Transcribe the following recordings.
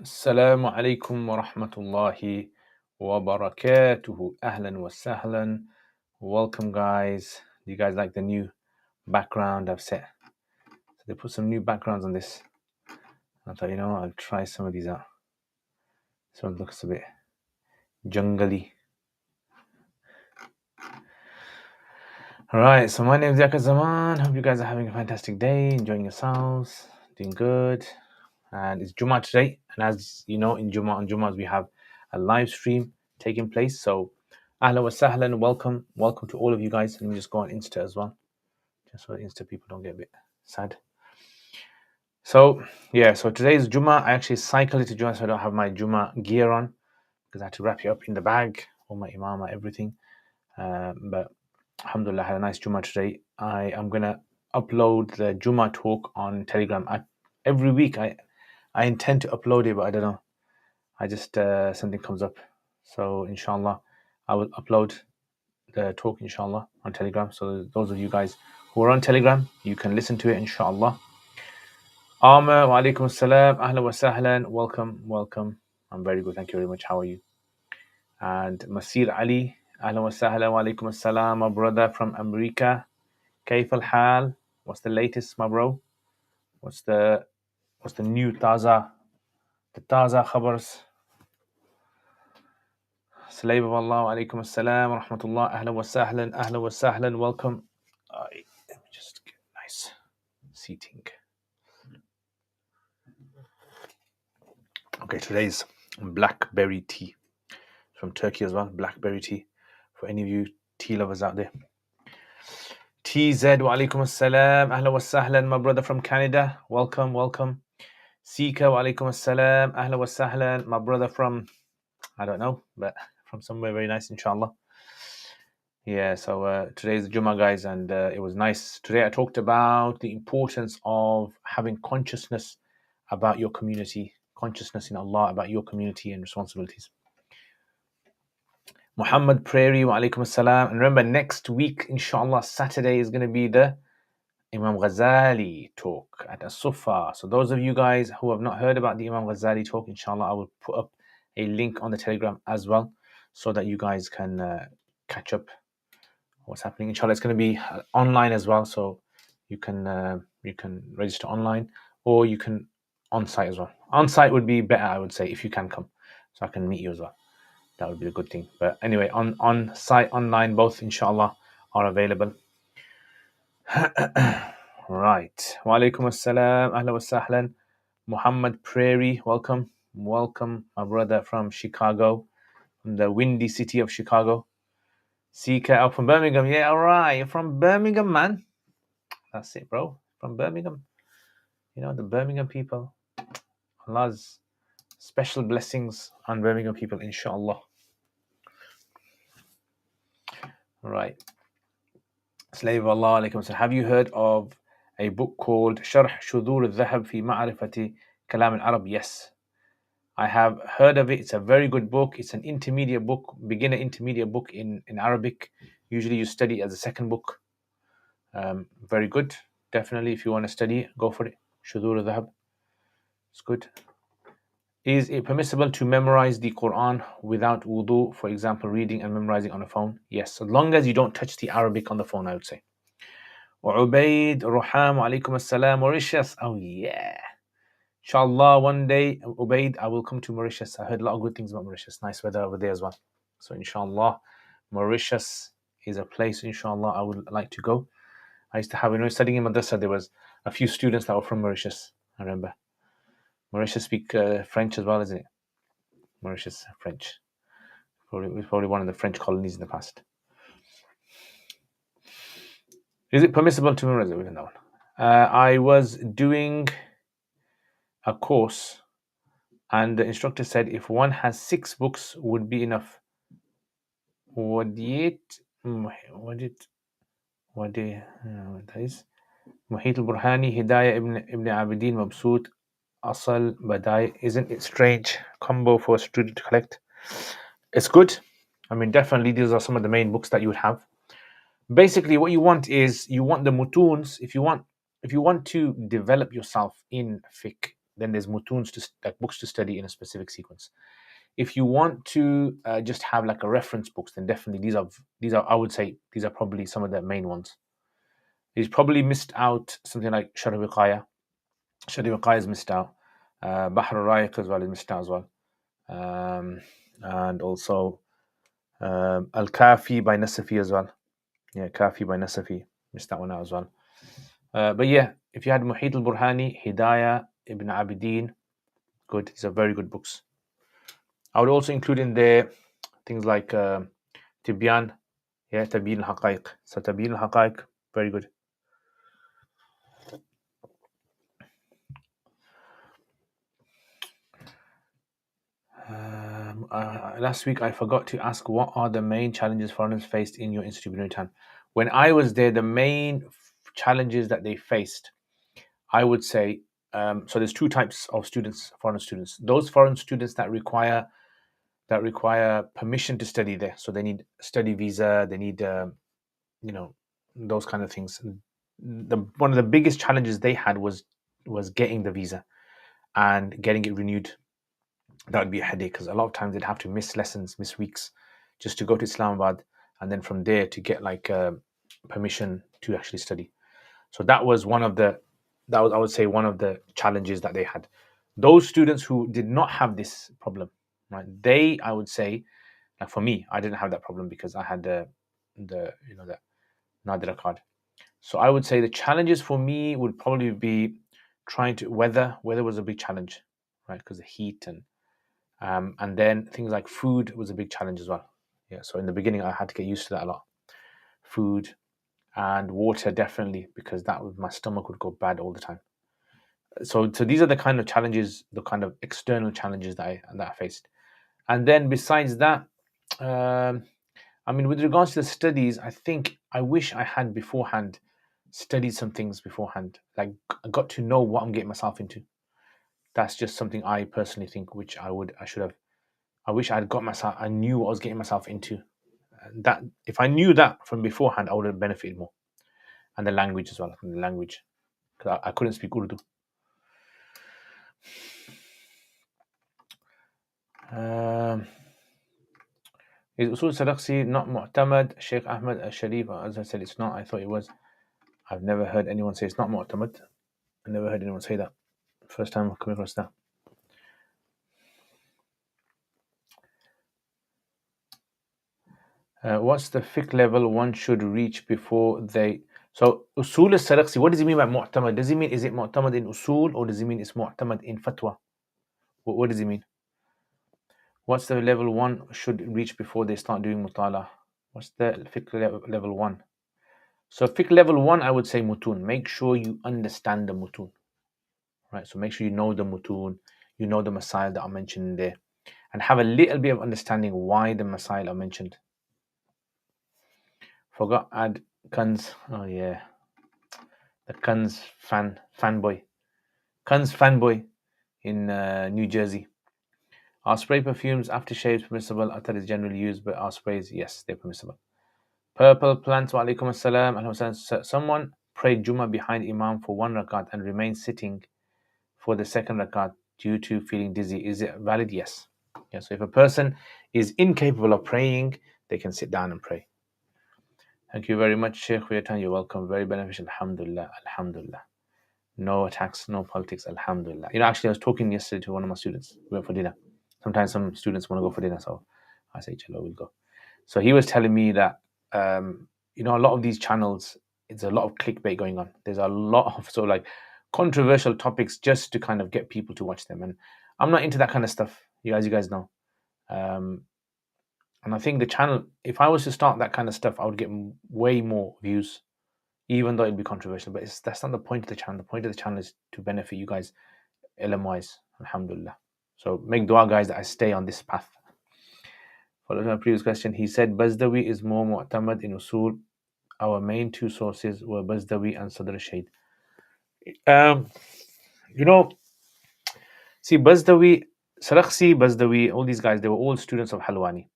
السلام عليكم ورحمة الله وبركاته. أهلا وسهلا. Welcome, guys. Do you guys like the new background I've set? So they put some new backgrounds on this. I thought, I'll try some of these out. This one looks a bit jungly. All right, so my name is Yaka Zaman. Hope you guys are having a fantastic day, enjoying yourselves, doing good. And it's Jummah today. And as you know, on Jummahs, we have a live stream taking place. So, ahlan wa sahlan, welcome to all of you guys. Let me just go on Insta as well, just so Insta people don't get a bit sad. So, so today's Jummah. I actually cycled it to Jummah, so I don't have my Jummah gear on because I had to wrap it up in the bag, all my imama, everything. But alhamdulillah, I had a nice Jummah today. I am going to upload the Jummah talk on Telegram. Every week I intend to upload it, but I don't know. I just, something comes up. So inshallah, I will upload the talk inshallah on Telegram. So those of you guys who are on Telegram, you can listen to it inshallah. Amr, wa alaikum assalam, ahlan wa sahlan, welcome. I'm very good, thank you very much. How are you? And Masir Ali, ahlan wa sahlan, wa alaikum assalam, my brother from America. Kaif al-hal? What's the latest, my bro? What's the new taza khabars? Salayb of Allah, wa alaikum assalam, wa rahmatullah, ahlan wa sahlan, welcome. Let me just get nice seating. Okay, today's blackberry tea from Turkey as well. Blackberry tea for any of you tea lovers out there. TZ, wa alaikum assalam, ahlan wa sahlan, my brother from Canada. Welcome. Sika, wa alaikum assalam, ahlan wa sahlan, my brother from, I don't know, but from somewhere very nice, inshallah. Yeah, so today's Jummah, guys, and it was nice. Today I talked about the importance of having consciousness about your community, consciousness in Allah about your community and responsibilities. Muhammad Prairie, wa alaikum assalam. And remember, next week, inshallah, Saturday is going to be the Imam Ghazali talk at As-Sufa. So those of you guys who have not heard about the Imam Ghazali talk, inshallah, I will put up a link on the Telegram as well so that you guys can catch up what's happening. Inshallah, it's going to be online as well, so you can register online, or you can on-site as well. On-site would be better, I would say, if you can come, so I can meet you as well. That would be a good thing. But anyway, on-site, online, both inshallah are available. Right. Wa alaikum assalam, ahlan wa sahlan. Muhammad Prairie, welcome, my brother from Chicago, from the windy city of Chicago. CK from Birmingham. Yeah, all right. You're from Birmingham, man. That's it, bro. From Birmingham. The Birmingham people. Allah's special blessings on Birmingham people, inshallah. All right. Slave of Allah alaikum. So have you heard of a book called Sharh Shudhur al-Dhahab fi Ma'rifati Kalam al-Arab? Yes. I have heard of it. It's a very good book. It's an intermediate book, beginner intermediate book in Arabic. Usually you study as a second book. Very good. Definitely, if you want to study, go for it. Shudhur al-Dhahab. It's good. Is it permissible to memorize the Quran without wudu, for example, reading and memorizing on a phone? Yes, as long as you don't touch the Arabic on the phone, I would say. Ubaid, Ruham, alaikum assalam, Mauritius. Oh, yeah. Inshallah, one day, Ubaid, I will come to Mauritius. I heard a lot of good things about Mauritius. Nice weather over there as well. So, inshallah, Mauritius is a place, inshallah, I would like to go. I used to have, when I was studying in Madrasa, there was a few students that were from Mauritius, I remember. Mauritius speak French as well, isn't it? Mauritius, French. It was probably one of the French colonies in the past. Is it permissible to memorize it? We don't know. I was doing a course, and the instructor said if one has 6 books would be enough. What is Muhit al-Burhani, Hidayah ibn Abidin, Mabsut, Asal, Badai. Isn't it strange combo for a student to collect? It's good. I mean, definitely these are some of the main books that you would have. Basically, what you want is you want the mutuns. If you want to develop yourself in fiqh, then there's mutuns like books to study in a specific sequence. If you want to just have like a reference books, then definitely these are I would say these are probably some of the main ones. He's probably missed out something like Sharh al-Wiqaya. Sharh al-Wiqaya is missed out. Bahr al-Ra'iq as well is missed out as well. And also Al-Kafi by Nasafi as well. Yeah, Kafi by Nasafi. Missed that one out as well. But yeah, if you had Muhit al-Burhani, Hidayah, Ibn Abidin, good. These are very good books. I would also include in there things like Tibyan, yeah, Tabyin al-Haqaiq. So Tabyin al-Haqaiq, very good. Last week I forgot to ask, what are the main challenges foreigners faced in your institute in Bhutan? When I was there, the main challenges that they faced, I would say, so there's two types of students, foreign students. Those foreign students that require permission to study there, so they need study visa, they need those kind of things. One of the biggest challenges they had was getting the visa and getting it renewed. That would be a headache because a lot of times they'd have to miss lessons, miss weeks, just to go to Islamabad, and then from there to get like permission to actually study. So that was I would say one of the challenges that they had. Those students who did not have this problem, right? I would say, like for me, I didn't have that problem because I had the Nadira card. So I would say the challenges for me would probably be trying to weather was a big challenge, right? Because the heat and then things like food was a big challenge as well. Yeah, so in the beginning I had to get used to that a lot. Food and water definitely, because my stomach would go bad all the time. So these are the kind of challenges, the kind of external challenges that I faced. And then besides that, I mean, with regards to the studies, I wish I had beforehand studied some things beforehand. Like I got to know what I'm getting myself into. That's just something I personally think, which I should have. I wish I knew what I was getting myself into. And that if I knew that from beforehand, I would have benefited more. And the language as well, because I couldn't speak Urdu. Is Usul Sarakhsi not Mu'tamad? Sheikh Ahmed Al-Sharif, as I said, it's not. I thought it was. I've never heard anyone say it's not Mu'tamad. I never heard anyone say that. First time I've come across that. What's the fiqh level one should reach before they... So Usul al-Sarakhsi, what does he mean by Mu'tamad? Does he mean, is it Mu'tamad in Usul, or does he mean it's Mu'tamad in Fatwa? What does he mean? What's the level one should reach before they start doing Mutala? What's the fiqh level one? So fiqh level one, I would say mutun. Make sure you understand the mutun. Right, so make sure you know the mutun, you know the masail that are mentioned there, and have a little bit of understanding why the masail are mentioned. Forgot add Kunz. Oh yeah, the Kunz fanboy. Kunz fanboy in New Jersey. Are spray perfumes, aftershaves permissible? Attar is generally used, but are sprays, yes, they're permissible. Purple plants, wa alaikum assalam. Someone prayed Jummah behind Imam for one rakat and remained sitting for the second rakat due to feeling dizzy. Is it valid? Yes. Yeah, so if a person is incapable of praying, they can sit down and pray. Thank you very much, Sheikh, for your time. You're welcome. Very beneficial. Alhamdulillah. Alhamdulillah. No attacks, no politics. Alhamdulillah. Actually, I was talking yesterday to one of my students. We went for dinner. Sometimes some students want to go for dinner, so I say, Chalo, we'll go. So he was telling me that, a lot of these channels, it's a lot of clickbait going on. There's a lot of sort of like controversial topics just to kind of get people to watch them. And I'm not into that kind of stuff, as you guys know. And I think the channel, if I was to start that kind of stuff, I would get way more views, even though it'd be controversial. But that's not the point of the channel. The point of the channel is to benefit you guys, ilm-wise, alhamdulillah. So make dua, guys, that I stay on this path. Following my previous question, he said Bazdawi is more mu'tamad in usul. Our main two sources were Bazdawi and Sadr Shahid. See, Bazdawi, Sarakhsi, Bazdawi, all these guys, they were all students of Halwani.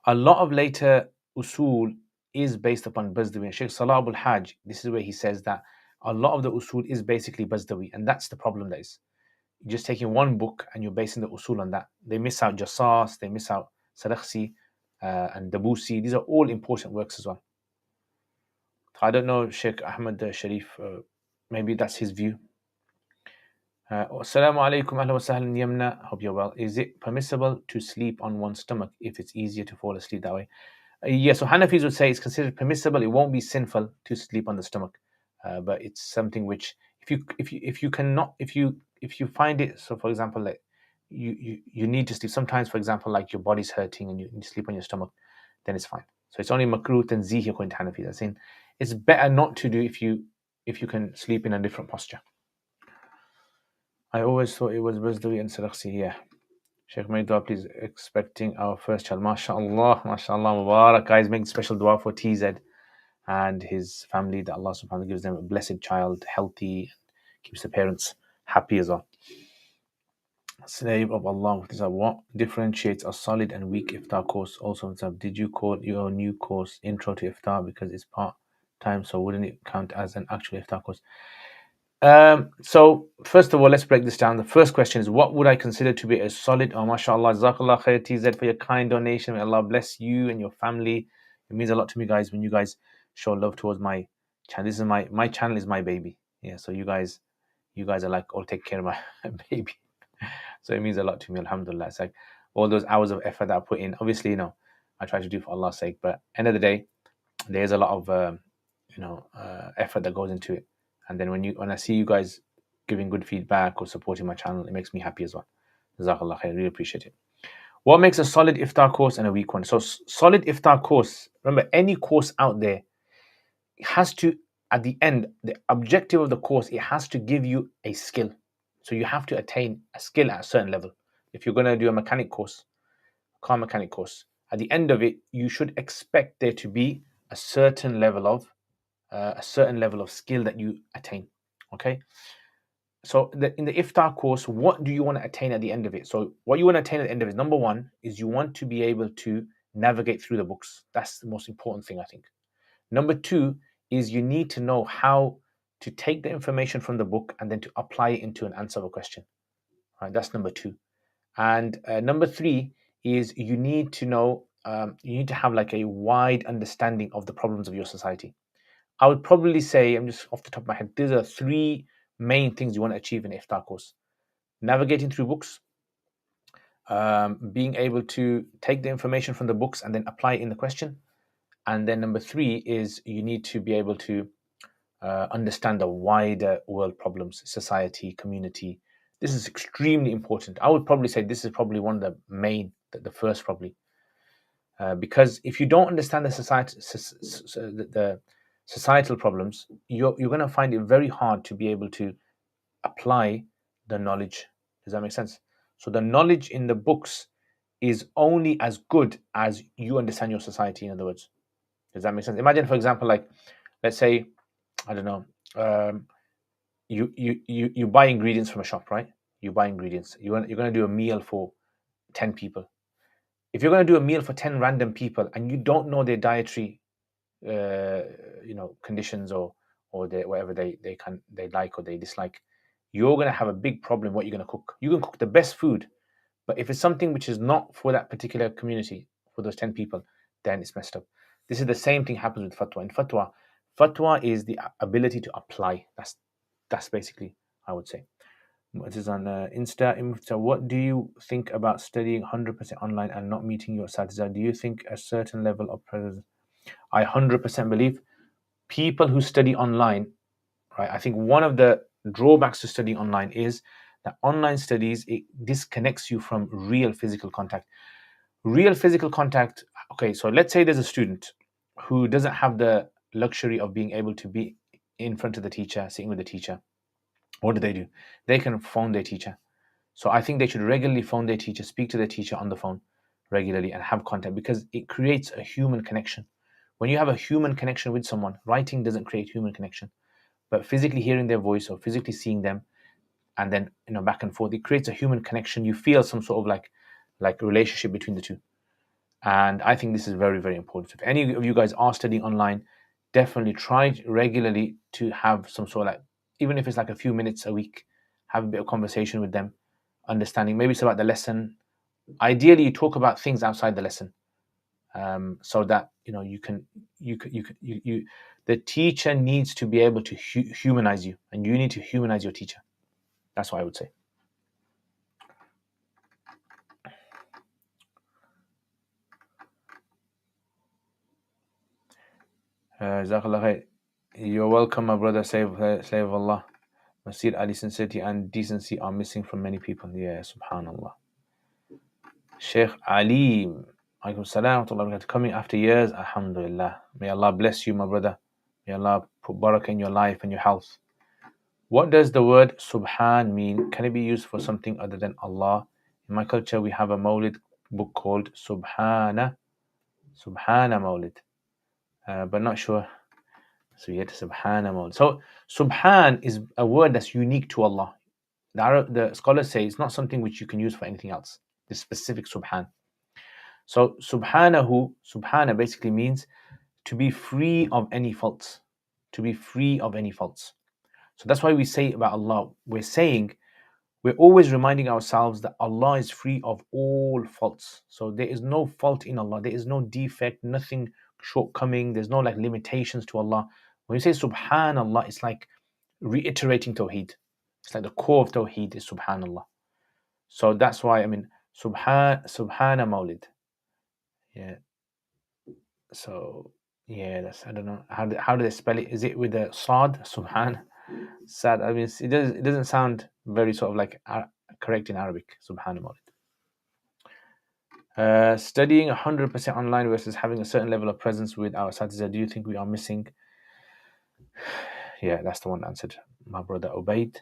A lot of later usul is based upon Bazdawi. And Sheikh Salah al-Hajj, this is where he says that a lot of the usul is basically Bazdawi, and that's the problem that is. you're just taking one book and you're basing the usul on that. They miss out Jassas, they miss out Sarakhsi and Dabusi. These are all important works as well. I don't know Sheikh Ahmed Sharif, maybe that's his view. Assalamu alaikum, ahlan wa sahlan Yamna. Hope you're well. Is it permissible to sleep on one's stomach if it's easier to fall asleep that way? Yeah, so Hanafis would say it's considered permissible. It won't be sinful to sleep on the stomach, but it's something which, if you cannot, if you find it, so for example, like you need to sleep. Sometimes, for example, like your body's hurting and you need to sleep on your stomach, then it's fine. So it's only makruh and zih according to Hanafis. I'm saying it's better not to do if you can sleep in a different posture. I always thought it was Bazdawi and Sarakhsi. Yeah. Sheikh, may dua please, expecting our first child. MashaAllah, MashaAllah, Mubarak. Guys, make special dua for TZ and his family, that Allah subhanahu wa ta'ala gives them a blessed child, healthy, keeps the parents happy as well. Slave of Allah, what differentiates a solid and weak iftar course? Also, did you call your new course Intro to Iftar because it's part time, so wouldn't it count as an actual iftar course? So first of all, let's break this down. The first question is, what would I consider to be a solid? Oh, mashallah, Jazakallah khair TZ for your kind donation. May Allah bless you and your family. It means a lot to me, guys, when you guys show love towards my channel. This is my channel is my baby. Yeah, so you guys are like, all take care of my baby. So it means a lot to me, alhamdulillah. It's like all those hours of effort that I put in. Obviously, I try to do for Allah's sake, but end of the day, there's a lot of effort that goes into it. And then when I see you guys giving good feedback or supporting my channel, it makes me happy as well. Jazakallah khair, really appreciate it. What makes a solid iftar course and a weak one? So solid iftar course, remember, any course out there has to, at the end, the objective of the course, it has to give you a skill. So you have to attain a skill at a certain level. If you're going to do a mechanic course, car mechanic course, at the end of it, you should expect there to be a certain level of skill that you attain. Okay. So in the iftar course, what do you want to attain at the end of it? So what you want to attain at the end of it, number one, is you want to be able to navigate through the books. That's the most important thing, I think. Number two is you need to know how to take the information from the book and then to apply it into an answer of a question. Right, that's number two. And number three is you need to know, you need to have like a wide understanding of the problems of your society. I would probably say, I'm just off the top of my head, these are three main things you want to achieve in iftar course: navigating through books, being able to take the information from the books and then apply it in the question, and then number three is you need to be able to understand the wider world problems, society, community. This is extremely important. I would probably say this is probably one of the main, the first probably, because if you don't understand the societal problems, you're going to find it very hard to be able to apply the knowledge. Does that make sense? So the knowledge in the books is only as good as you understand your society, in other words. Does that make sense? Imagine, for example, like, let's say, I don't know, you buy ingredients from a shop, right? You buy ingredients. You're going to do a meal for 10 people. If you're going to do a meal for 10 random people and you don't know their dietary conditions or whatever they like or they dislike, you're going to have a big problem what you're going to cook. You can cook the best food, but if it's something which is not for that particular community, for those 10 people, then it's messed up. This is the same thing happens with fatwa. In fatwa is the ability to apply. That's basically, I would say. It is on Insta. What do you think about studying 100% online and not meeting your asatiza? Do you think a certain level of presence? I 100% believe people who study online, right? I think one of the drawbacks to studying online is that online studies, it disconnects you from real physical contact. Real physical contact. Okay, so let's say there's a student who doesn't have the luxury of being able to be in front of the teacher, sitting with the teacher. What do? They can phone their teacher. So I think they should regularly phone their teacher, speak to their teacher on the phone regularly and have contact, because it creates a human connection. When you have a human connection with someone, writing doesn't create human connection, but physically hearing their voice or physically seeing them and then back and forth, it creates a human connection. You feel some sort of like a relationship between the two. And I think this is very, very important. If any of you guys are studying online, definitely try regularly to have some sort of, like, even if it's like a few minutes a week, have a bit of conversation with them, understanding. Maybe it's about the lesson. Ideally, you talk about things outside the lesson, so that the teacher needs to be able to humanize you, and you need to humanize your teacher. That's what I would say. Jazakallah khair. You're welcome, my brother. Slave of Allah. Masir Ali, sincerity and decency are missing from many people. Yeah, subhanallah. Sheikh Ali, alaykum salam wa rahmatullahi, coming after years, alhamdulillah. May Allah bless you, my brother. May Allah put barakah in your life and your health. What does the word subhan mean? Can it be used for something other than Allah? In my culture, we have a Mawlid book called Subhana Mawlid, but not sure. So yet Subhana Mawlid. So Subhan is a word that's unique to Allah. The scholars say it's not something which you can use for anything else. This specific Subhan. So Subhana basically means to be free of any faults. To be free of any faults. So that's why we say about Allah, we're always reminding ourselves that Allah is free of all faults. So there is no fault in Allah. There is no defect, nothing shortcoming. There's no like limitations to Allah. When you say Subhanallah, it's like reiterating Tawheed. It's like the core of Tawheed is Subhanallah. So that's why, Subhana Mawlid. Yeah. So yeah, I don't know how do they spell it. Is it with a sad? Subhan. Sad. It doesn't sound very sort of like correct in Arabic. Subhana Mawlid. Studying 100% online versus having a certain level of presence with our Asatiza. Do you think we are missing? Yeah, that's the one answered. My brother Ubaid.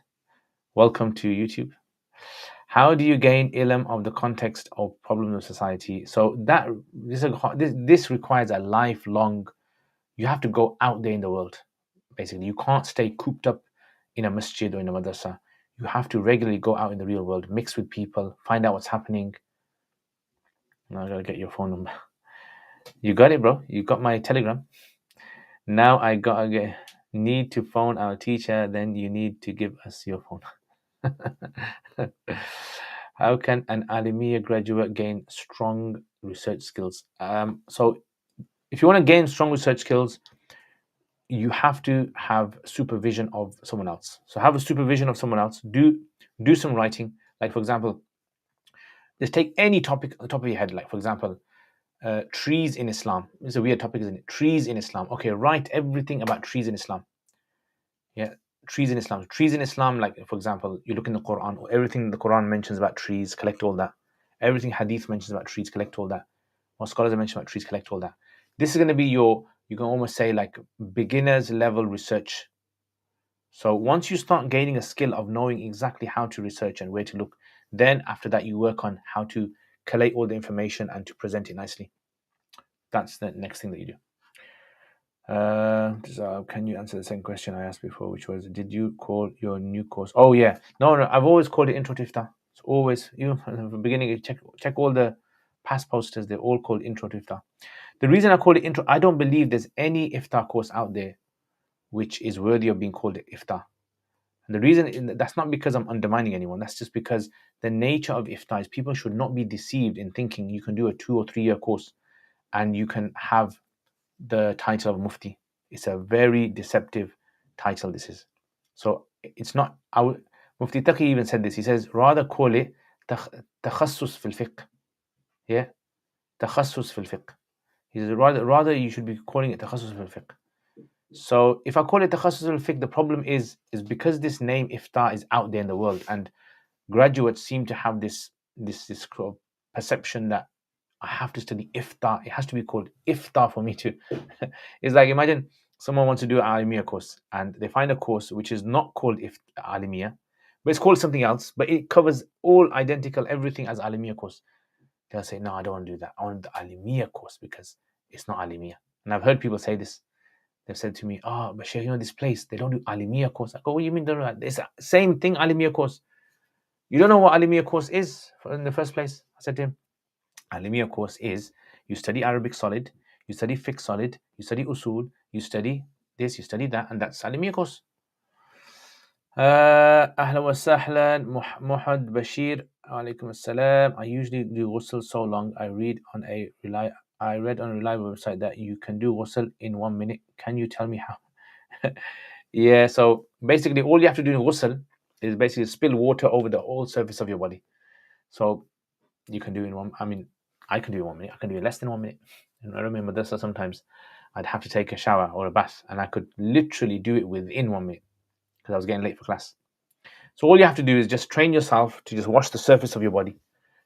Welcome to YouTube. How do you gain ilm of the context of problems of society? So this requires a lifelong. You have to go out there in the world. Basically, you can't stay cooped up in a masjid or in a madrasa. You have to regularly go out in the real world, mix with people, find out what's happening. Now I gotta get your phone number. You got it, bro. You got my Telegram. Now I need to phone our teacher. Then you need to give us your phone. How can an Alimiya graduate gain strong research skills? So if you want to gain strong research skills, you have to have supervision of someone else. So have a supervision of someone else. Do some writing. Like for example, just take any topic on the top of your head. Like for example, trees in Islam. It's a weird topic, isn't it? Trees in Islam. Okay, write everything about trees in Islam. Yeah, trees in Islam. Trees in Islam, like for example, you look in the Quran, everything the Quran mentions about trees, collect all that. Everything Hadith mentions about trees, collect all that. What scholars have mentioned about trees, collect all that. This is going to be you can almost say like beginner's level research. So once you start gaining a skill of knowing exactly how to research and where to look, then after that you work on how to collate all the information and to present it nicely. That's the next thing that you do. Can you answer the second question I asked before, which was, did you call your new course? Oh yeah, no, I've always called it Intro to Iftar. It's always, from the beginning, you check all the past posters, they're all called Intro to Iftar. The reason I call it Intro, I don't believe there's any Iftar course out there which is worthy of being called Iftar. And the reason, that's not because I'm undermining anyone, that's just because the nature of Iftar is people should not be deceived in thinking you can do a 2 or 3 year course and you can have the title of Mufti. It's a very deceptive title, this is. So it's not, Mufti Taqi even said this, he says, rather call it takhassus fil fiqh. Yeah, takhassus fil fiqh. He says, rather you should be calling it takhassus fil fiqh. So if I call it takhassus fil fiqh, the problem is because this name Iftar is out there in the world and graduates seem to have this perception that I have to study Iftar. It has to be called Iftar for me to. It's like, imagine someone wants to do an Alimiya course and they find a course which is not called Alimiya, but it's called something else, but it covers all identical, everything as Alimiya course. They'll say, no, I don't want to do that. I want the Alimiya course because it's not Alimiya. And I've heard people say this. They've said to me, but Shaykh, this place, they don't do Alimiya course. I go, what do you mean they don't do that? It's the same thing, Alimiya course. You don't know what Alimiya course is in the first place? I said to him, Alimiya course is you study Arabic solid, you study fiqh solid, you study usul, you study this, you study that, and that's Alimiya course. أهلا وسهلا Muhammad Bashir. Alaikum assalam. I usually do ghusl so long. I read on a reliable website that you can do ghusl in 1 minute. Can you tell me how? Yeah, so basically all you have to do in ghusl is basically spill water over the whole surface of your body. So you can do in one. I mean, I can do in 1 minute. I can do it less than 1 minute. And I remember this. So sometimes I'd have to take a shower or a bath, and I could literally do it within 1 minute because I was getting late for class. So all you have to do is just train yourself to just wash the surface of your body,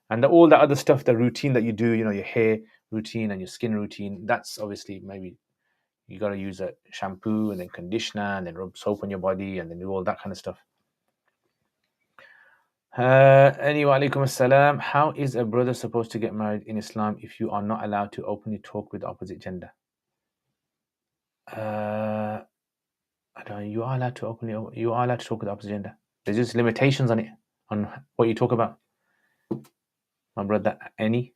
and all the other stuff, the routine that you do, your hair routine and your skin routine. That's obviously maybe you got to use a shampoo and then conditioner and then rub soap on your body and then do all that kind of stuff. Anyway, alaikum assalam. How is a brother supposed to get married in Islam if you are not allowed to openly talk with the opposite gender? I don't know. You are allowed to talk with the opposite gender. There's just limitations on it, on what you talk about. My brother, Annie,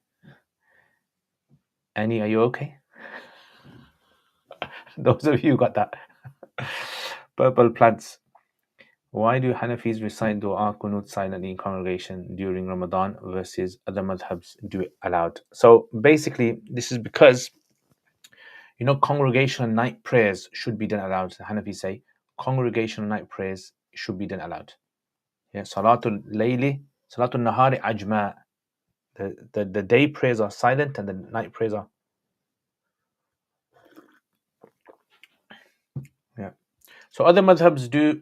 are you okay? Those of you who got that. Purple plants. Why do Hanafis recite dua qunut silently in congregation during Ramadan versus other madhabs do it aloud? So basically, this is because, congregational night prayers should be done aloud. The Hanafis say congregational night prayers should be done aloud. Yeah, Salatul Layli, Salatul Nahari Ajma. The day prayers are silent and the night prayers are. Yeah. So other madhabs do.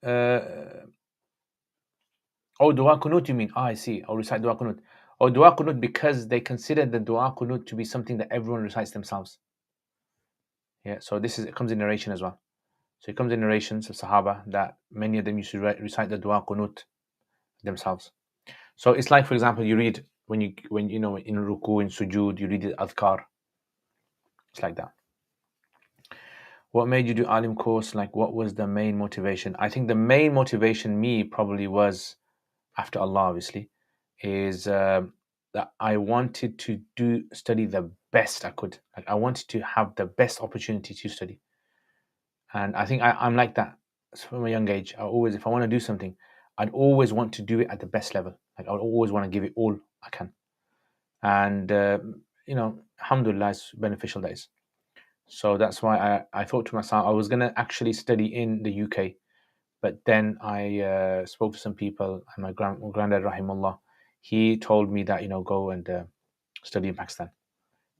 Dua Qunut, you mean? I see. Or recite Dua Qunut. Or Dua Qunut because they consider the Dua Qunut to be something that everyone recites themselves. Yeah, so it comes in narration as well. So it comes in narrations of Sahaba that many of them used to recite the Dua Qunut themselves. So it's like, for example, you read when in Ruku, in Sujood, you read the Adhkar. It's like that. What made you do Alim course? Like, what was the main motivation? I think the main motivation probably was, after Allah obviously, is that I wanted to study the best I could. Like, I wanted to have the best opportunity to study, and I think I'm like that from a young age. If I want to do something, I'd always want to do it at the best level. Like, I would always want to give it all I can, and alhamdulillah, it's beneficial, that is. So that's why I thought to myself I was going to actually study in the UK, but then I spoke to some people, and my granddad, rahimullah, he told me that, go and study in Pakistan.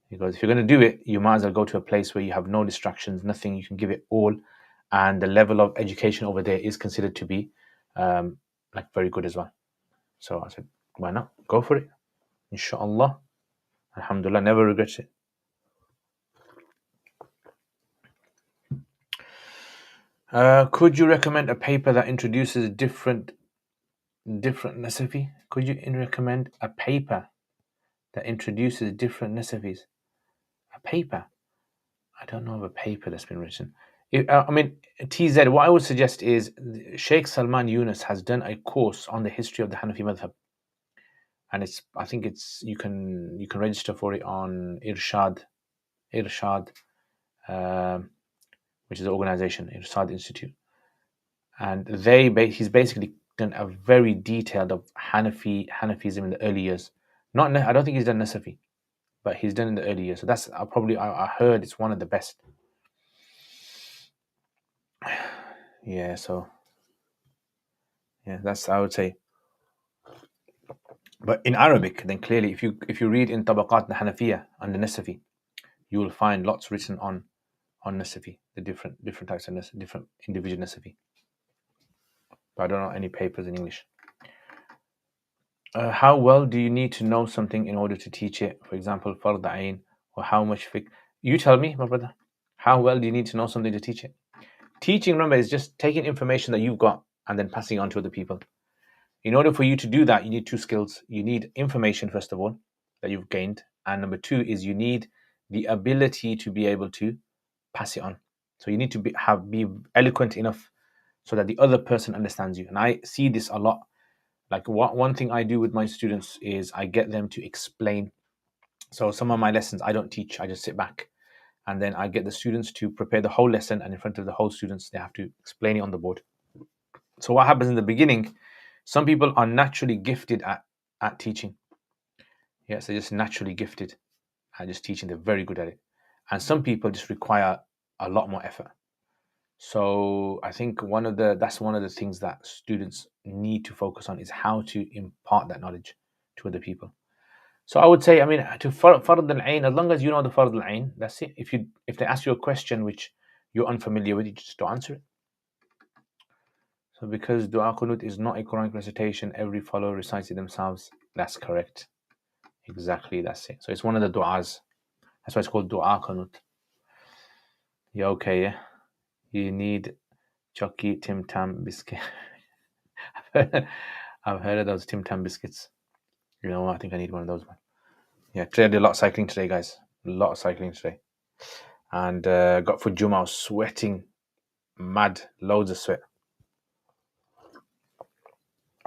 He goes, if you're going to do it, you might as well go to a place where you have no distractions, nothing, you can give it all, and the level of education over there is considered to be like very good as well. So I said, why not? Go for it. Inshallah. Alhamdulillah, never regrets it. Could you recommend a paper that introduces different Nasafi? Could you recommend a paper that introduces different Nasafis? A paper? I don't know of a paper that's been written. TZ, what I would suggest is Sheikh Salman Yunus has done a course on the history of the Hanafi madhab. And I think you can register for it on Irshad, which is the organization, Irshad Institute. And he's basically done a very detailed of Hanafism in the early years. I don't think he's done Nasafi, but he's done in the early years. So that's I heard it's one of the best. Yeah, so yeah, that's, I would say. But in Arabic, then clearly, if you read in Tabaqat al-Hanafiya and the Nasafi, you will find lots written on Nasafi, the different types of Nasafi, different individual Nasafi. But I don't know any papers in English. How well do you need to know something in order to teach it? For example, Fard Ain, or how much fiqh? You tell me, my brother. How well do you need to know something to teach it? Teaching, remember, is just taking information that you've got and then passing it on to other people. In order for you to do that, you need two skills. You need information, first of all, that you've gained. And number two is you need the ability to be able to pass it on. So you need to be eloquent enough so that the other person understands you. And I see this a lot. Like, one thing I do with my students is I get them to explain. So some of my lessons I don't teach, I just sit back. And then I get the students to prepare the whole lesson, and in front of the whole students, they have to explain it on the board. So what happens in the beginning, some people are naturally gifted at teaching. Yes, they're just naturally gifted at just teaching. They're very good at it. And some people just require a lot more effort. So I think that's one of the things that students need to focus on is how to impart that knowledge to other people. So I would say, I mean, to fard al-ain, as long as you know the fard al-ain, that's it. If they ask you a question which you're unfamiliar with, you just don't answer it. So because dua qunut is not a Quranic recitation, every follower recites it themselves. That's correct. Exactly, that's it. So it's one of the du'as. That's why it's called dua qunut. Yeah, okay, yeah. You need Chucky Tim Tam biscuit. I've heard of those Tim Tam biscuits. You know what? I think I need one of those, man. Yeah, today I did a lot of cycling today, guys. A lot of cycling today. And got for Juma, I was sweating mad, loads of sweat.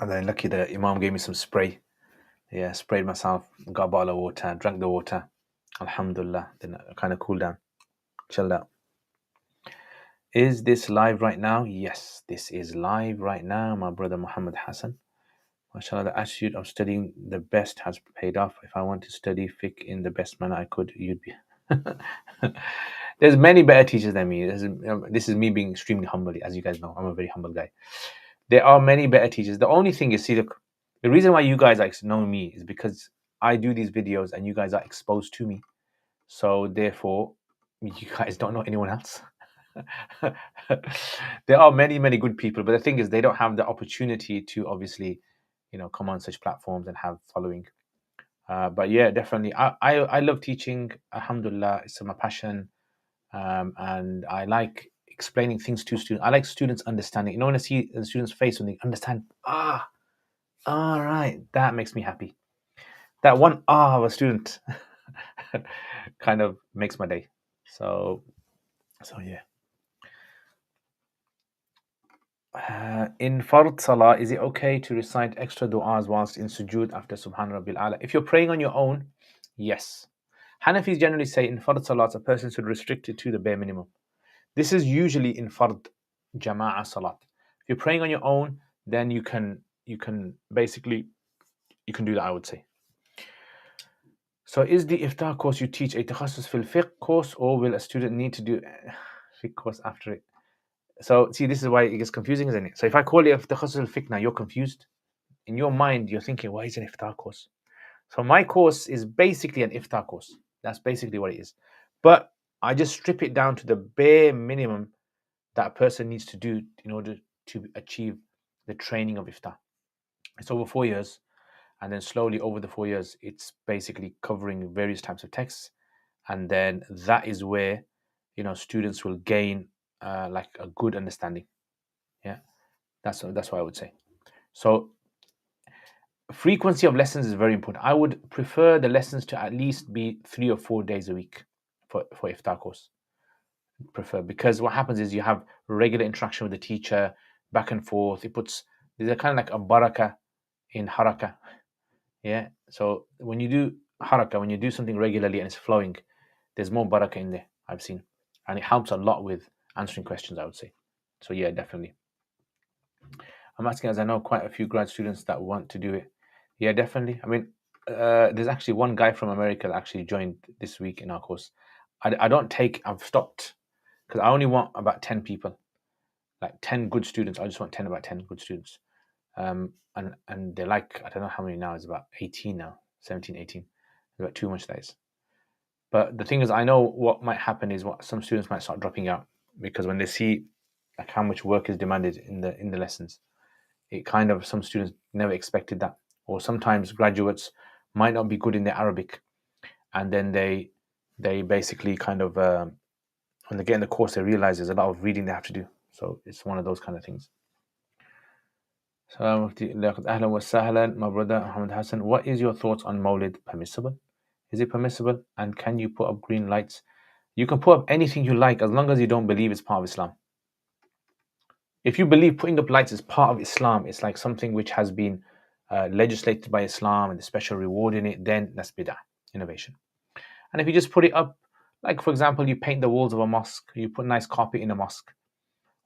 And then lucky the Imam gave me some spray. Yeah, sprayed myself, got a bottle of water, drank the water. Alhamdulillah. Then I kind of cooled down, chilled out. Is this live right now? Yes, this is live right now, my brother Muhammad Hassan. MashaAllah, the attitude of studying the best has paid off. If I want to study fiqh in the best manner I could, you'd be. There's many better teachers than me. This is me being extremely humble. As you guys know, I'm a very humble guy. There are many better teachers. The only thing is, see, look, the reason why you guys know me is because I do these videos and you guys are exposed to me. So therefore, you guys don't know anyone else. There are many, many good people, but the thing is, they don't have the opportunity to obviously, come on such platforms and have following. But yeah, definitely, I love teaching. Alhamdulillah, it's my passion, and I like explaining things to students. I like students understanding. When I see the students' face when they understand, all right, that makes me happy. That one of a student kind of makes my day. So yeah. In Fard Salah, is it okay to recite extra du'as whilst in sujood after Subhan Rabbil Ala? If you're praying on your own, yes. Hanafis generally say in Fard Salat, a person should restrict it to the bare minimum. This is usually in Fard Jama'ah Salat. If you're praying on your own, then you can basically, you can do that, I would say. So is the iftar course you teach a takhasus fil fiqh course, or will a student need to do fiqh course after it? So see, this is why it gets confusing, isn't it? So if I call it takhasus fil fiqh now, you're confused. In your mind, you're thinking, why is it an iftar course? So my course is basically an iftar course. That's basically what it is. But I just strip it down to the bare minimum that a person needs to do in order to achieve the training of iftar. It's over 4 years. And then slowly over the 4 years, it's basically covering various types of texts. And then that is where, students will gain like a good understanding. Yeah, that's what I would say. So frequency of lessons is very important. I would prefer the lessons to at least be 3 or 4 days a week for iftar course. Prefer, because what happens is you have regular interaction with the teacher, back and forth. There's a kind of like a barakah in haraka. Yeah. So when you do haraka, when you do something regularly and it's flowing, there's more barakah in there, I've seen. And it helps a lot with answering questions, I would say. So yeah, definitely. I'm asking as I know quite a few grad students that want to do it. Yeah, definitely. I mean, there's actually one guy from America that actually joined this week in our course. I've stopped because I only want about 10 people, like 10 good students. I just want about 10 good students. And they're like, I don't know how many now, it's about 18 now, 17, 18. About too much days. But the thing is, I know what might happen is what some students might start dropping out because when they see like how much work is demanded in the lessons, it kind of, some students never expected that. Or sometimes graduates might not be good in their Arabic, and then they basically kind of when they get in the course, they realize there's a lot of reading they have to do. So it's one of those kind of things. Ahlan wa sahlan, my brother Muhammad Hassan. What is your thoughts on Mawlid? Permissible? Is it permissible? And can you put up green lights? You can put up anything you like as long as you don't believe it's part of Islam. If you believe putting up lights is part of Islam, it's like something which has been legislated by Islam and the special reward in it, then that's bid'ah, innovation. And if you just put it up, like for example, you paint the walls of a mosque, you put nice carpet in a mosque,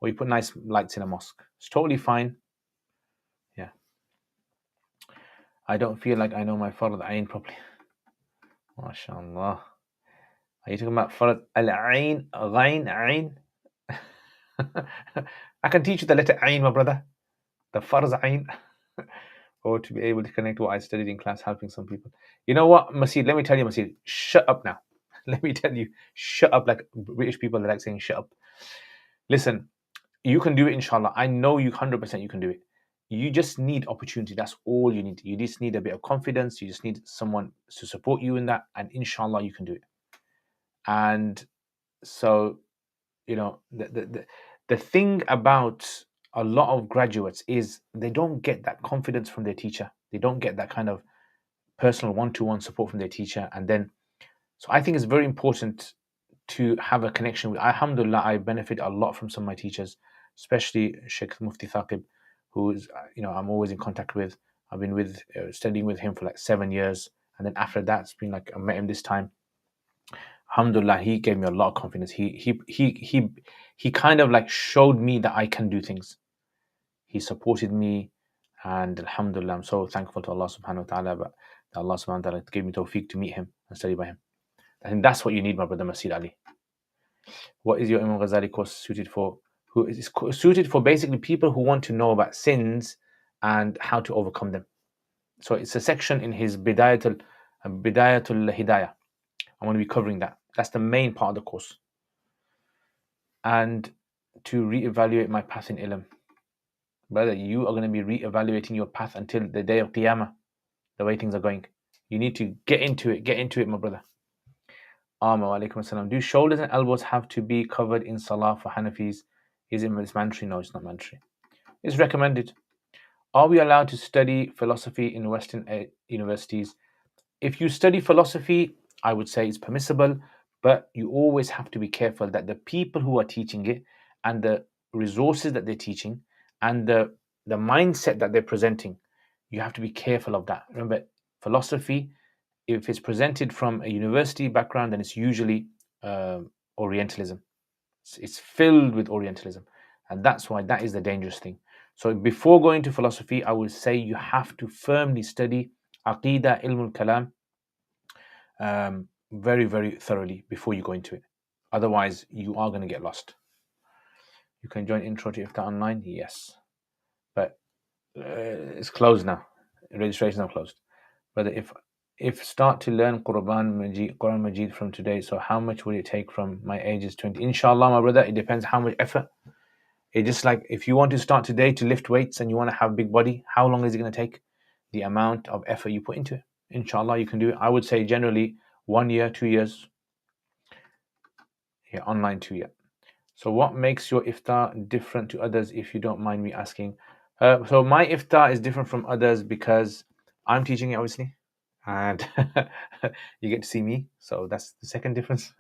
or you put nice lights in a mosque. It's totally fine. Yeah. I don't feel like I know my Fard Ain properly. MashaAllah. Are you talking about Fard Al-Ain, Ghain, Ain? I can teach you the letter Ain, my brother. The Farz Ain. Or to be able to connect what I studied in class, helping some people. You know what, Masid? Let me tell you, Masid. Shut up now. Let me tell you. Shut up, like British people that like saying shut up. Listen, you can do it, inshallah. I know you 100% you can do it. You just need opportunity. That's all you need. You just need a bit of confidence. You just need someone to support you in that, and inshallah you can do it. And so, you know, the thing about a lot of graduates is they don't get that confidence from their teacher. They don't get that kind of personal one-to-one support from their teacher. And then, so I think it's very important to have a connection with. Alhamdulillah, I benefit a lot from some of my teachers, especially Sheikh Mufti Thaqib, who is, you know, I'm always in contact with. I've been with studying with him for like 7 years, and then after that, it's been like I met him this time. Alhamdulillah, he gave me a lot of confidence. He kind of like showed me that I can do things. He supported me, and Alhamdulillah, I'm so thankful to Allah Subhanahu wa Taala. But Allah Subhanahu wa Taala gave me tawfiq to meet him and study by him. I think that's what you need, my brother Masid Ali. What is your Imam Ghazali course suited for? Who is suited for basically people who want to know about sins and how to overcome them. So it's a section in his Bidayatul Hidayah. I'm going to be covering that. That's the main part of the course. And to reevaluate my path in ilm. Brother, you are going to be reevaluating your path until the day of Qiyamah, the way things are going. You need to get into it, my brother. Alaikum assalam. Do shoulders and elbows have to be covered in Salah for Hanafis? Is it mandatory? No, it's not mandatory. It's recommended. Are we allowed to study philosophy in Western universities? If you study philosophy, I would say it's permissible, but you always have to be careful that the people who are teaching it and the resources that they're teaching and the mindset that they're presenting, you have to be careful of that. Remember, philosophy, if it's presented from a university background, then it's usually Orientalism. It's filled with Orientalism, and that's why that is the dangerous thing. So before going to philosophy, I would say you have to firmly study Aqidah, Ilmul Kalam, very, very thoroughly before you go into it. Otherwise, you are going to get lost. You can join Intro to Iftar online, yes, but it's closed now. Registrations are closed. But if start to learn Quran Majid from today, so how much will it take from my age is 20? Inshallah, my brother, it depends how much effort. It's just like if you want to start today to lift weights and you want to have a big body, how long is it going to take? The amount of effort you put into it. Inshallah, you can do it. I would say generally 1 year, 2 years. Yeah, online 2 years. So what makes your iftar different to others, if you don't mind me asking? So my iftar is different from others because I'm teaching it, obviously, and you get to see me. So that's the second difference.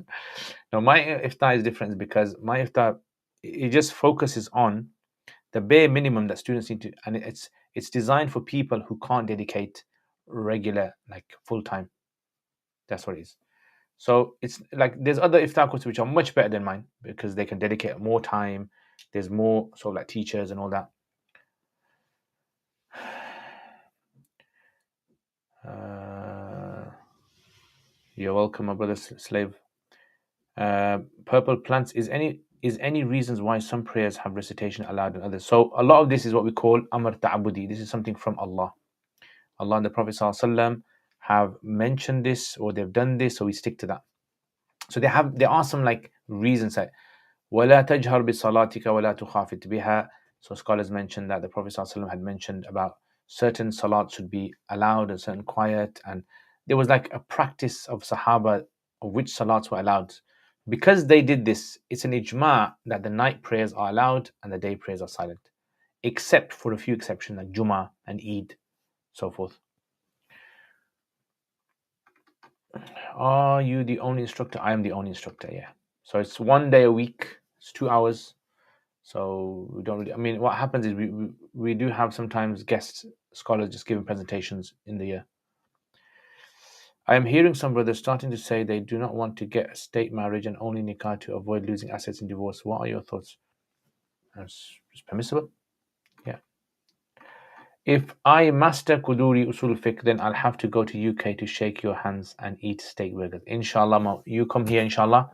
Now, my iftar is different because my iftar, it just focuses on the bare minimum that students need to, and it's designed for people who can't dedicate regular, like full time. That's what it is. So it's like there's other iftar courses which are much better than mine because they can dedicate more time. There's more sort of like teachers and all that. You're welcome, my brother slave. Purple plants. Is any reasons why some prayers have recitation allowed and others? So a lot of this is what we call amr ta'abudi. This is something from Allah. Allah and the Prophet ﷺ have mentioned this, or they've done this, so we stick to that. So there are some like reasons that وَلَا تَجْهَرْ بِصَلَاتِكَ وَلَا تُخَافِتْ بِهَا. So scholars mentioned that the Prophet ﷺ had mentioned about certain salat should be allowed and certain quiet, and there was like a practice of Sahaba of which salats were allowed. Because they did this, it's an ijma that the night prayers are allowed and the day prayers are silent, except for a few exceptions like Jummah and Eid, so forth. Are you the only instructor? I am the only instructor, yeah. So it's 1 day a week, it's 2 hours. So we don't really, I mean, what happens is we do have sometimes guest scholars just giving presentations in the year. I am hearing some brothers starting to say they do not want to get a state marriage and only nikah to avoid losing assets in divorce. What are your thoughts? It's permissible. Yeah. If I master Kuduri Usul Fiqh, then I'll have to go to UK to shake your hands and eat steak burgers. Inshallah, you come here, inshallah.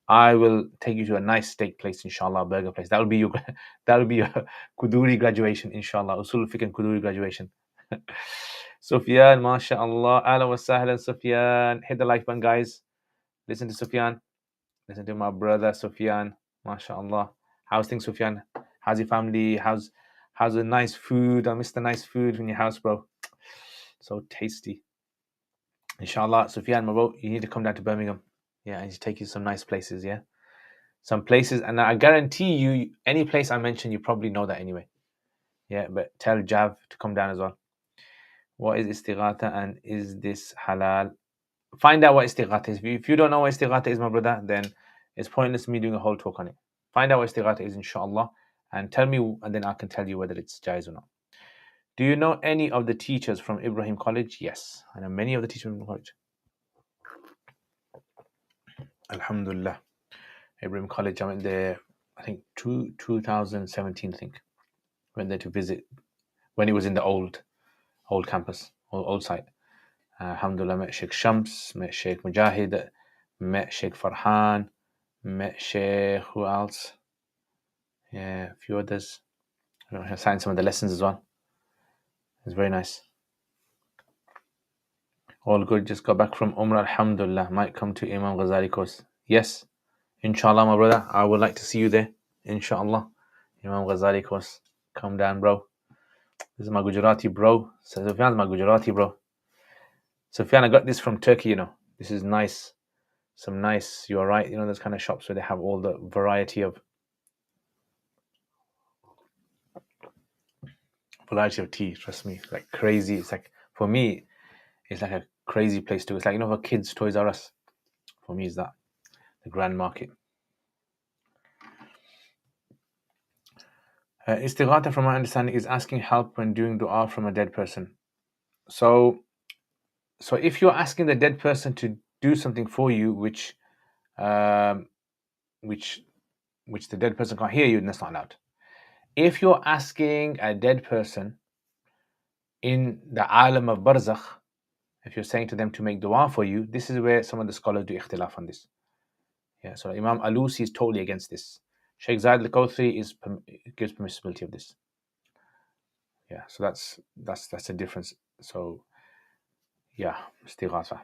I will take you to a nice steak place, inshallah, burger place. That will be your that will be your Kuduri graduation, inshallah. Usul Fiqh and Kuduri graduation. Sufyan, mashallah. Ahlan wa sahlan, Sufyan. Hit the like button, guys. Listen to Sufyan. Listen to my brother Sufyan. MashaAllah. How's things, Sufyan? How's your family? How's the nice food? I miss the nice food in your house, bro. So tasty. Inshallah, Sufyan, my bro, you need to come down to Birmingham. Yeah, and take you some nice places, yeah? Some places, and I guarantee you, any place I mention, you probably know that anyway. Yeah, but tell Jav to come down as well. What is istighatha and is this halal? Find out what istighatha is. If you don't know what istighatha is, my brother, then it's pointless me doing a whole talk on it. Find out what istighatha is, inshallah, and tell me, and then I can tell you whether it's jaiz or not. Do you know any of the teachers from Ibrahim College? Yes, I know many of the teachers from Ibrahim College. Alhamdulillah. Ibrahim College, I went there, I think 2017, I think. Went there to visit when it was in the old campus, old site. Alhamdulillah, met Sheikh Shams, met Sheikh Mujahid, met Sheikh Farhan, met Sheikh, who else? Yeah, a few others. I signed some of the lessons as well. It's very nice. All good. Just got back from Umrah. Alhamdulillah. Might come to Imam Ghazali course. Yes. Inshallah, my brother. I would like to see you there. Inshallah. Imam Ghazali course. Come down, bro. This is my Gujarati bro. Sufyan's my Gujarati bro. Sufyan, I got this from Turkey, you know. This is nice. Some nice, you're right, you know, those kind of shops where they have all the variety of tea, trust me. Like crazy. It's like, for me, it's like a crazy place to. It's like, you know, for kids, Toys R Us. For me, is that the Grand Market. Istighatha, from my understanding, is asking help when doing dua from a dead person. So if you're asking the dead person to do something for you, which the dead person can't hear you, then that's not allowed. If you're asking a dead person in the alam of barzakh, if you're saying to them to make dua for you, this is where some of the scholars do ikhtilaf on this. Yeah, so Imam Alusi is totally against this. Sheikh Zaid al-Kawthri gives permissibility of this. Yeah, so that's a difference. So yeah, istighatha.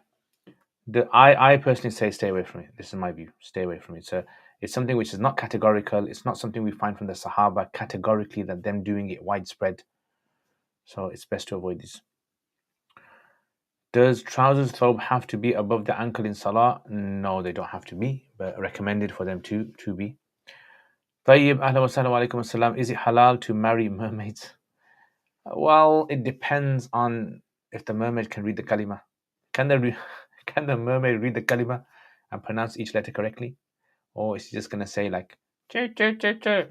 I personally say stay away from it. This is my view. Stay away from it. So it's something which is not categorical. It's not something we find from the Sahaba categorically that them doing it widespread. So it's best to avoid this. Does trousers thobe have to be above the ankle in salah? No, they don't have to be, but recommended for them to be. Tayyib, ahla wa sallam wa alaikum assalam. Is it halal to marry mermaids? Well, it depends on if the mermaid can read the kalima. Can the mermaid read the kalima and pronounce each letter correctly? Or is she just going to say like, chir, chir, chir, chir?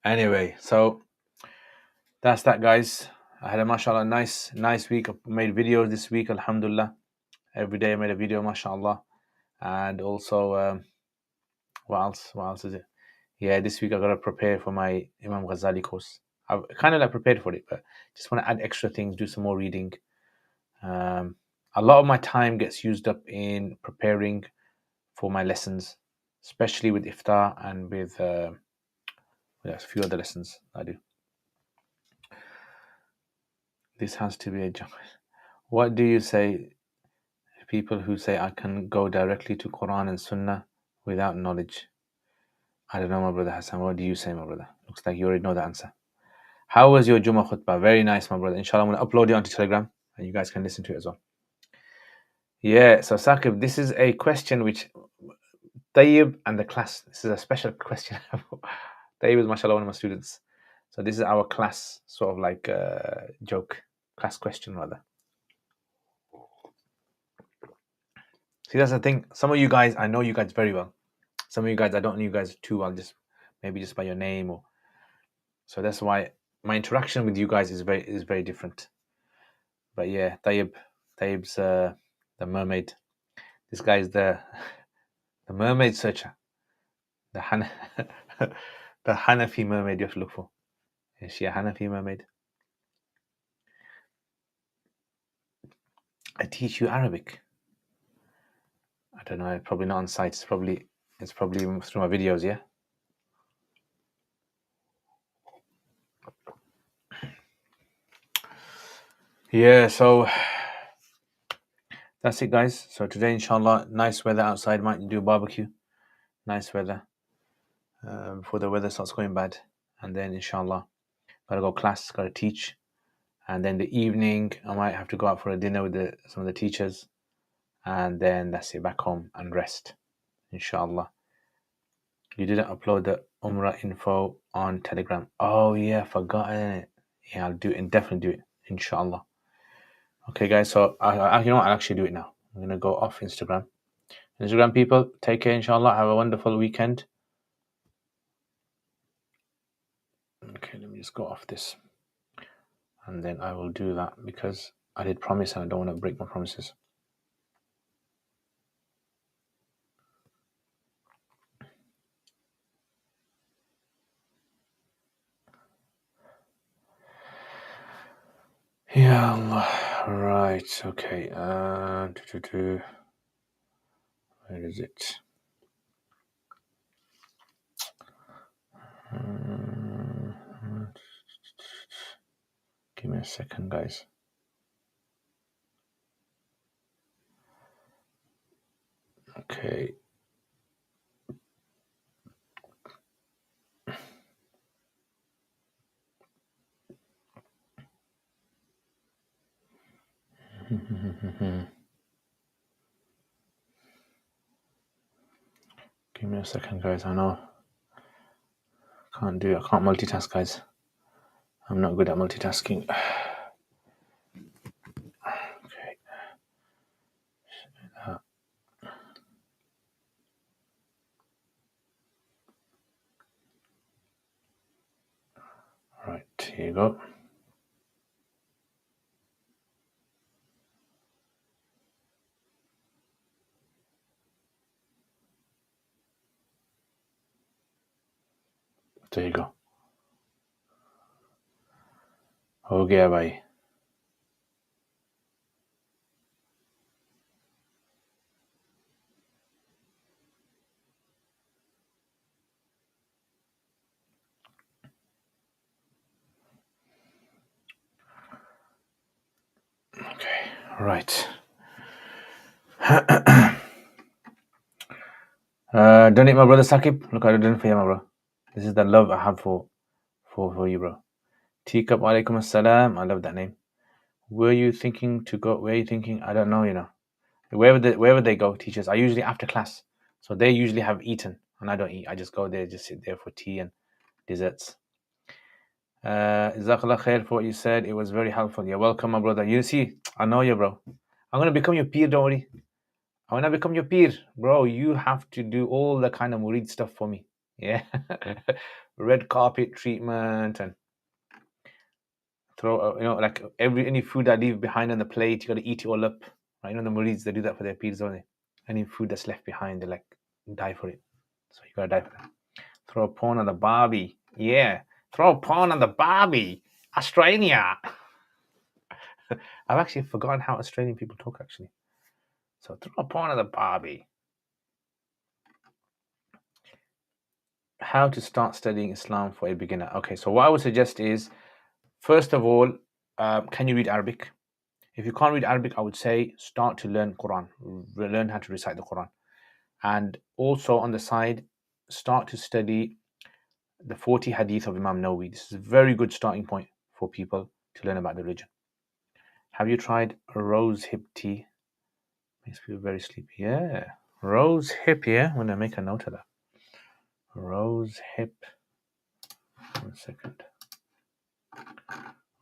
Anyway, so that's that, guys. I had a mashallah nice week. I made videos this week, alhamdulillah. Every day I made a video, mashallah. And also, what else is it? Yeah, this week I got to prepare for my Imam Ghazali course. I've kind of like prepared for it, but just want to add extra things, do some more reading. A lot of my time gets used up in preparing for my lessons, especially with iftar and with a few other lessons I do. This has to be a jump. What do you say to people who say I can go directly to Quran and Sunnah without knowledge? I don't know, my brother Hassan. What do you say, my brother? Looks like you already know the answer. How was your Jummah khutbah? Very nice, my brother. Inshallah, I'm going to upload it onto Telegram and you guys can listen to it as well. Yeah, so Saqib, this is a question which Tayyib and the class, this is a special question. Tayyib is, mashallah, one of my students. So this is our class, sort of like joke, class question rather. See, that's the thing. Some of you guys, I know you guys very well. Some of you guys, I don't know you guys too well, just maybe just by your name or. So that's why my interaction with you guys is very different. But yeah, Tayyib's the the mermaid. This guy is the mermaid searcher. The the Hanafi mermaid you have to look for. Is she a Hanafi mermaid? I teach you Arabic. I don't know. Probably not on site. It's probably through my videos. Yeah. Yeah. So that's it, guys. So today, inshallah, nice weather outside. Might do a barbecue. Nice weather. Before the weather starts going bad, and then inshallah, gotta go class. Gotta teach, and then the evening I might have to go out for a dinner with some of the teachers, and then that's it. Back home and rest. Inshallah. You didn't upload the Umrah info on Telegram. Oh yeah, forgot it. Yeah, I'll do it. Definitely do it. Inshallah. Okay, guys. So you know what? I'll actually do it now. I'm gonna go off Instagram. Instagram people, take care. Inshallah. Have a wonderful weekend. Okay, let me just go off this, and then I will do that because I did promise and I don't want to break my promises. Yeah, Allah. Right. Okay. Where is it? Give me a second, guys. Okay. Give me a second, guys. I know. Can't do it. I can't multitask, guys. I'm not good at multitasking. Okay. Right, here you go. There you go. हो गया भाई. Okay, right. Donate my brother Sakib. Look, I done for you, my bro. This is the love I have for you, bro. Teacup alaikum assalam. I love that name. Where are you thinking to go? Where are you thinking? I don't know, you know. Wherever they go, teachers. I usually after class. So they usually have eaten and I don't eat. I just go there, just sit there for tea and desserts. Jazakallah khair for what you said. It was very helpful. You're welcome, my brother. You see, I know you, bro. I'm gonna become your peer, don't worry. When I become your peer, bro, you have to do all the kind of murid stuff for me. Yeah. Red carpet treatment and throw, like any food I leave behind on the plate, you gotta eat it all up. Right? The murids, they do that for their peers, don't they? Any food that's left behind, they like die for it. So you gotta die for them. Throw a pawn on the Barbie. Yeah. Throw a pawn on the Barbie. Australia. I've actually forgotten how Australian people talk, actually. So throw a pawn on the Barbie. How to start studying Islam for a beginner. Okay, so what I would suggest is, first of all, can you read Arabic? If you can't read Arabic, I would say start to learn Quran. Learn how to recite the Quran. And also on the side, start to study the 40 hadith of Imam Nawawi. This is a very good starting point for people to learn about the religion. Have you tried rose hip tea? Makes people very sleepy. Yeah. Rose hip, yeah? I'm going to make a note of that. Rose hip. 1 second.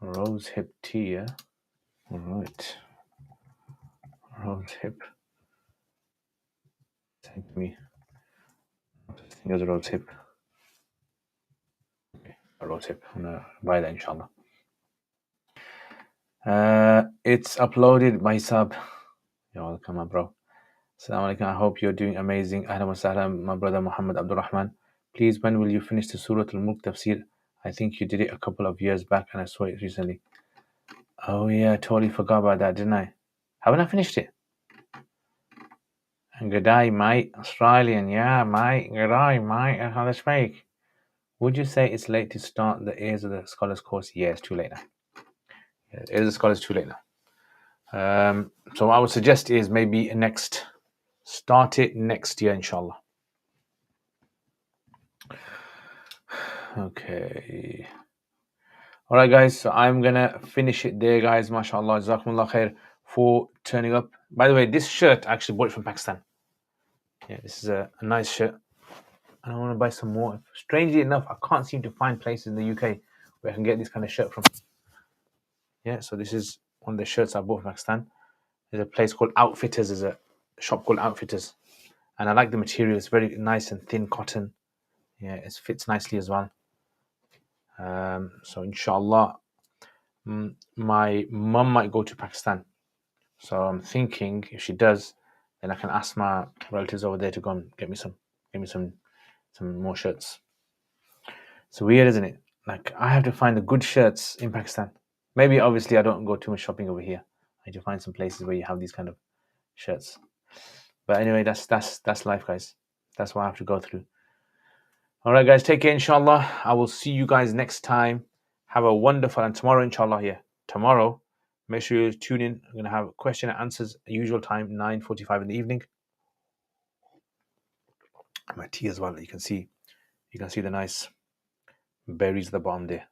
Rose hip tea, yeah? All right. Rose hip. Take me. Here's a rose hip. Okay, a rose hip. I'm going to buy that, inshallah. It's uploaded by sub. You're welcome, my bro. Assalamu alaikum. I hope you're doing amazing. Ahlan wa sahlan, my brother Muhammad Abdul Rahman. Please, when will you finish the Surah Al-Mulk tafsir? I think you did it a couple of years back and I saw it recently. Oh yeah, I totally forgot about that, didn't I? Haven't I finished it? And good day, mate. Australian, yeah, mate. Good day, mate. How to speak? Would you say it's late to start the Heirs of the Scholars course? Yeah, it's too late now. Yeah, Heirs of the Scholars too late now. So what I would suggest is maybe start it next year, inshallah. Okay. All right, guys. So I'm gonna finish it there, guys. MashaAllah, Jazakumullah khair for turning up. By the way, this shirt I actually bought it from Pakistan. Yeah, this is a nice shirt. And I want to buy some more. Strangely enough, I can't seem to find places in the UK where I can get this kind of shirt from. Yeah, so this is one of the shirts I bought from Pakistan. There's a place called Outfitters. There's a shop called Outfitters. And I like the material. It's very nice and thin cotton. Yeah, it fits nicely as well. So inshallah, my mum might go to Pakistan. So I'm thinking if she does, then I can ask my relatives over there to go and get me some more shirts. It's weird, isn't it? Like I have to find the good shirts in Pakistan. Maybe obviously I don't go too much shopping over here. I need to find some places where you have these kind of shirts. But anyway, that's life, guys. That's what I have to go through. All right, guys, take care, inshallah. I will see you guys next time. Have a wonderful, and tomorrow, inshallah, tomorrow, make sure you tune in. I'm going to have question and answers, usual time, 9:45 in the evening. My tea as well. You can see the nice berries at the bottom there.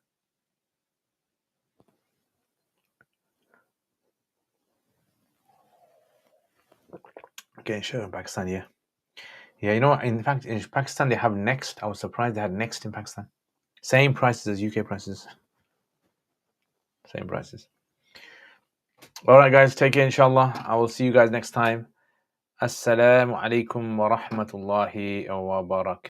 Okay, sure, in Pakistan, yeah. Yeah, you know what? In fact, in Pakistan, they have Next. I was surprised they had Next in Pakistan. Same prices as UK prices. Same prices. All right, guys, take care, inshallah. I will see you guys next time. Assalamu alaikum wa rahmatullahi wa barakatuh.